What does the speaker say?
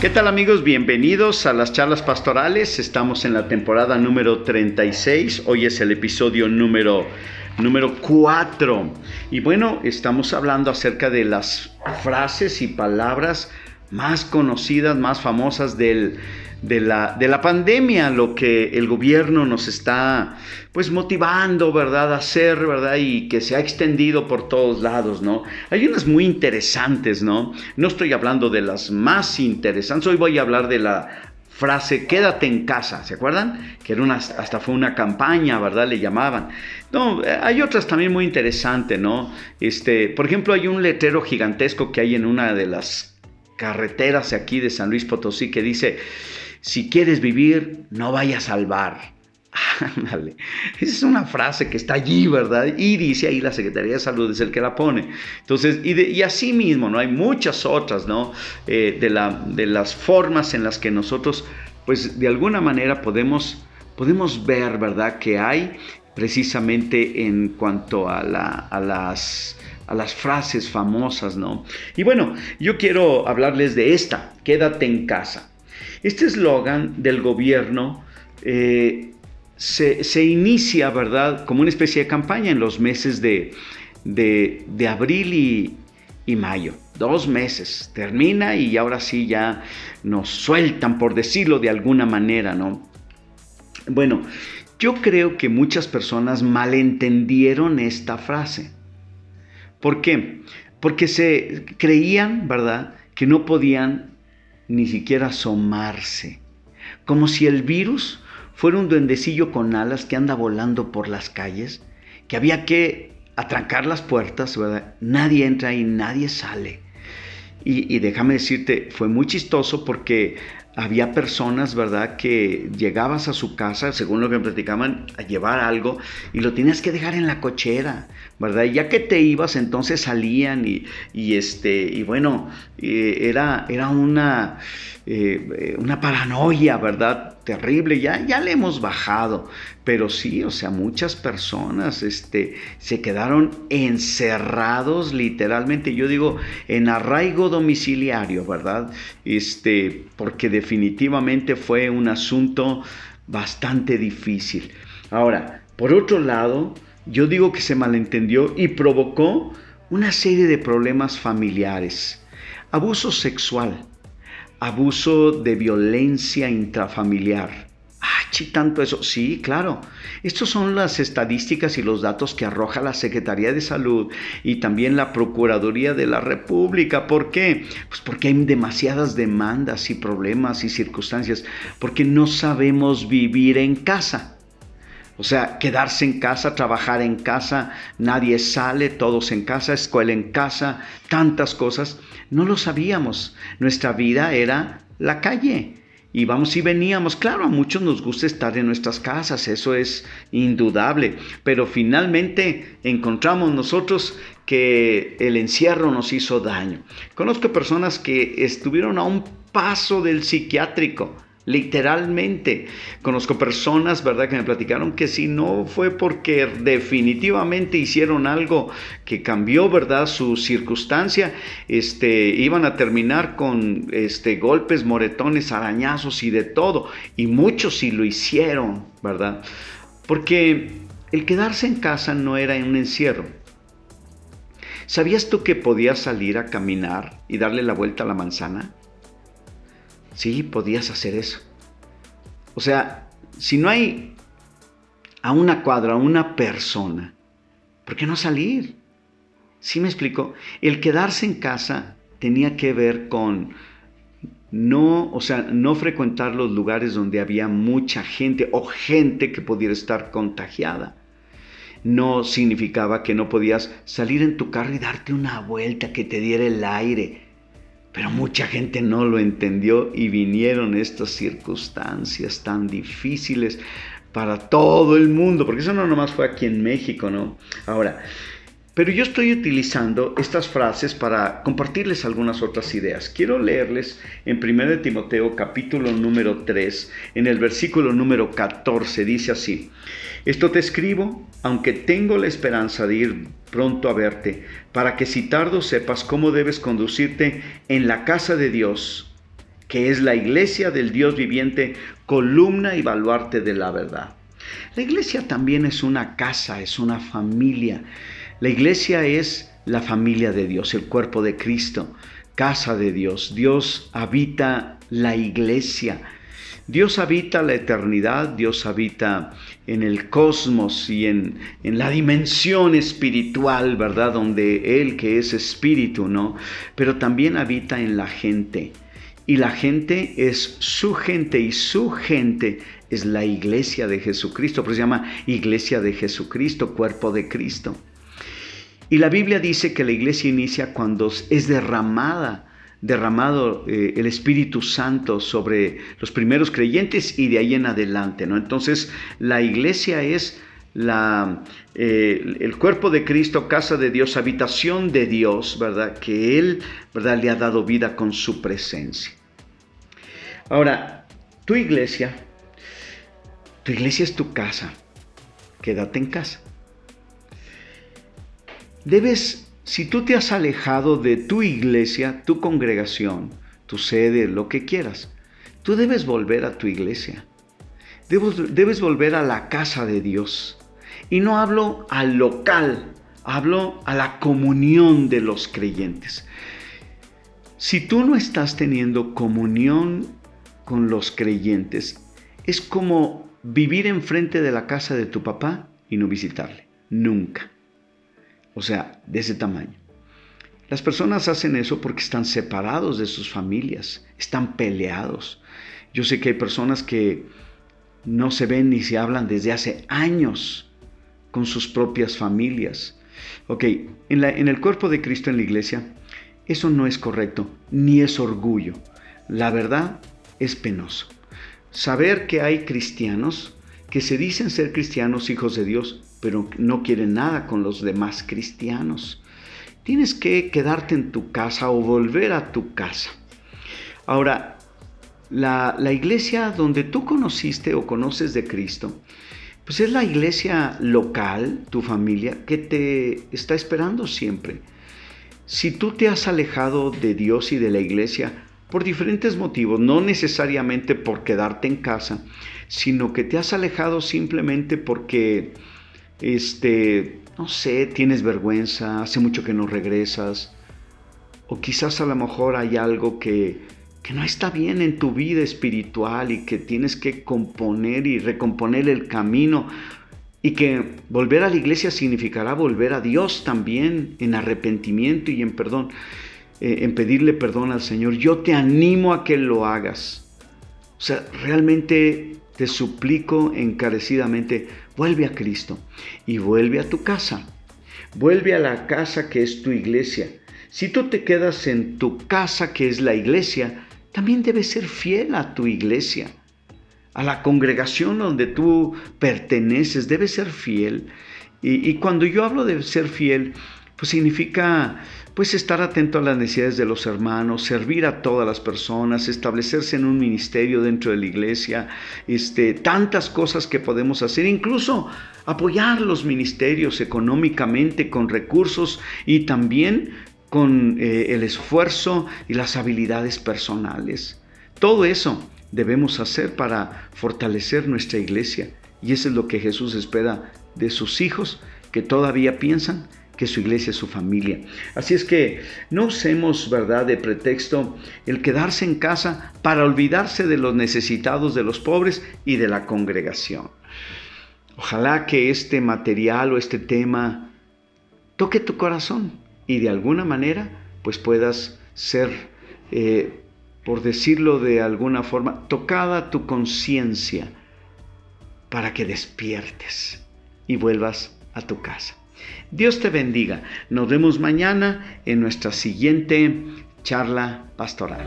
¿Qué tal, amigos? Bienvenidos a las charlas pastorales. Estamos en la temporada número 36. Hoy es el episodio número 4. Y bueno, estamos hablando acerca de las frases y palabras más conocidas, más famosas de la pandemia, lo que el gobierno nos está pues motivando, ¿verdad?, a hacer, ¿verdad?, y que se ha extendido por todos lados, ¿no? Hay unas muy interesantes, ¿no? No estoy hablando de las más interesantes, hoy voy a hablar de la frase "quédate en casa", ¿se acuerdan? Que era hasta fue una campaña, ¿verdad?, le llamaban. No, hay otras también muy interesantes, ¿no? Por ejemplo, hay un letrero gigantesco que hay en una de las carreteras aquí de San Luis Potosí que dice: "Si quieres vivir, no vayas al bar". Ándale. Esa es una frase que está allí, ¿verdad? Y dice ahí la Secretaría de Salud, es el que la pone. Entonces, y así mismo, ¿no? Hay muchas otras, ¿no? De las formas en las que nosotros, pues, de alguna manera podemos ver, ¿verdad?, que hay precisamente en cuanto a las frases famosas, ¿no? Y bueno, yo quiero hablarles de esta: "Quédate en casa". Este eslogan del gobierno se inicia, ¿verdad?, como una especie de campaña en los meses de abril y mayo. 2 meses. Termina y ahora sí ya nos sueltan, por decirlo de alguna manera, ¿no? Bueno, yo creo que muchas personas malentendieron esta frase. ¿Por qué? Porque se creían, ¿verdad?, que no podían ni siquiera asomarse, como si el virus fuera un duendecillo con alas que anda volando por las calles, que había que atrancar las puertas, ¿verdad? Nadie entra y nadie sale. Y déjame decirte, fue muy chistoso porque había personas, ¿verdad?, que llegabas a su casa, según lo que me platicaban, a llevar algo y lo tenías que dejar en la cochera, ¿verdad? Y ya que te ibas, entonces salían y bueno, era una paranoia, ¿verdad?, terrible. Ya le hemos bajado, pero sí, o sea, muchas personas se quedaron encerrados literalmente, yo digo, en arraigo domiciliario, ¿verdad? Porque definitivamente fue un asunto bastante difícil. Ahora, por otro lado, yo digo que se malentendió y provocó una serie de problemas familiares: abuso sexual, abuso de violencia intrafamiliar. Tanto eso. Sí, claro. Estas son las estadísticas y los datos que arroja la Secretaría de Salud y también la Procuraduría de la República. ¿Por qué? Pues porque hay demasiadas demandas y problemas y circunstancias, porque no sabemos vivir en casa. O sea, quedarse en casa, trabajar en casa, nadie sale, todos en casa, escuela en casa, tantas cosas. No lo sabíamos. Nuestra vida era la calle. Íbamos y veníamos. Claro, a muchos nos gusta estar en nuestras casas, eso es indudable, pero finalmente encontramos nosotros que el encierro nos hizo daño. Conozco personas que estuvieron a un paso del psiquiátrico, literalmente. Conozco personas, ¿verdad?, que me platicaron que si no fue porque definitivamente hicieron algo que cambió, ¿verdad?, su circunstancia, iban a terminar con golpes, moretones, arañazos y de todo. Y muchos sí lo hicieron, ¿verdad? Porque el quedarse en casa no era un encierro. ¿Sabías tú que podías salir a caminar y darle la vuelta a la manzana? Sí, podías hacer eso. O sea, si no hay a una cuadra una persona, ¿por qué no salir? ¿Sí me explico? El quedarse en casa tenía que ver con no frecuentar los lugares donde había mucha gente o gente que pudiera estar contagiada. No significaba que no podías salir en tu carro y darte una vuelta, que te diera el aire. Pero mucha gente no lo entendió y vinieron estas circunstancias tan difíciles para todo el mundo, porque eso no nomás fue aquí en México, ¿no? Ahora, pero yo estoy utilizando estas frases para compartirles algunas otras ideas. Quiero leerles en 1 Timoteo capítulo número 3, en el versículo número 14, dice así: "Esto te escribo, aunque tengo la esperanza de ir pronto a verte, para que si tardo sepas cómo debes conducirte en la casa de Dios, que es la iglesia del Dios viviente, columna y baluarte de la verdad. La iglesia también es una casa, es una familia. La iglesia es la familia de Dios, el cuerpo de Cristo, casa de Dios. Dios habita la iglesia. Dios habita la eternidad, Dios habita en el cosmos y en la dimensión espiritual, ¿verdad? Donde Él que es espíritu, ¿no? Pero también habita en la gente. Y la gente es su gente y su gente es la iglesia de Jesucristo. Por eso se llama iglesia de Jesucristo, cuerpo de Cristo. Y la Biblia dice que la iglesia inicia cuando es derramado el Espíritu Santo sobre los primeros creyentes y de ahí en adelante, ¿no? Entonces, la iglesia es el cuerpo de Cristo, casa de Dios, habitación de Dios, ¿verdad? Que Él, ¿verdad?, le ha dado vida con su presencia. Ahora, tu iglesia es tu casa. Quédate en casa. Si tú te has alejado de tu iglesia, tu congregación, tu sede, lo que quieras, tú debes volver a tu iglesia. Debes volver a la casa de Dios. Y no hablo al local, hablo a la comunión de los creyentes. Si tú no estás teniendo comunión con los creyentes, es como vivir enfrente de la casa de tu papá y no visitarle. Nunca. O sea, de ese tamaño. Las personas hacen eso porque están separados de sus familias, están peleados. Yo sé que hay personas que no se ven ni se hablan desde hace años con sus propias familias. Ok, en el cuerpo de Cristo en la iglesia, eso no es correcto, ni es orgullo. La verdad es penoso. Saber que hay cristianos que se dicen ser cristianos, hijos de Dios, pero no quieren nada con los demás cristianos. Tienes que quedarte en tu casa o volver a tu casa. Ahora, la iglesia donde tú conociste o conoces de Cristo, pues es la iglesia local, tu familia, que te está esperando siempre. Si tú te has alejado de Dios y de la iglesia por diferentes motivos, no necesariamente por quedarte en casa, sino que te has alejado simplemente porque no sé, tienes vergüenza, hace mucho que no regresas, o quizás a lo mejor hay algo que no está bien en tu vida espiritual y que tienes que componer y recomponer el camino, y que volver a la iglesia significará volver a Dios también en arrepentimiento y en perdón, en pedirle perdón al Señor. Yo te animo a que lo hagas. O sea, realmente te suplico encarecidamente, vuelve a Cristo y vuelve a tu casa. Vuelve a la casa que es tu iglesia. Si tú te quedas en tu casa que es la iglesia, también debes ser fiel a tu iglesia. A la congregación donde tú perteneces, debes ser fiel. Y cuando yo hablo de ser fiel, pues significa pues estar atento a las necesidades de los hermanos, servir a todas las personas, establecerse en un ministerio dentro de la iglesia, tantas cosas que podemos hacer, incluso apoyar los ministerios económicamente con recursos y también con el esfuerzo y las habilidades personales. Todo eso debemos hacer para fortalecer nuestra iglesia, y eso es lo que Jesús espera de sus hijos que todavía piensan que su iglesia es su familia. Así es que no usemos, ¿verdad?, de pretexto el quedarse en casa para olvidarse de los necesitados, de los pobres y de la congregación. Ojalá que este material o este tema toque tu corazón y de alguna manera pues puedas ser, por decirlo de alguna forma, tocada tu conciencia para que despiertes y vuelvas a tu casa. Dios te bendiga. Nos vemos mañana en nuestra siguiente charla pastoral.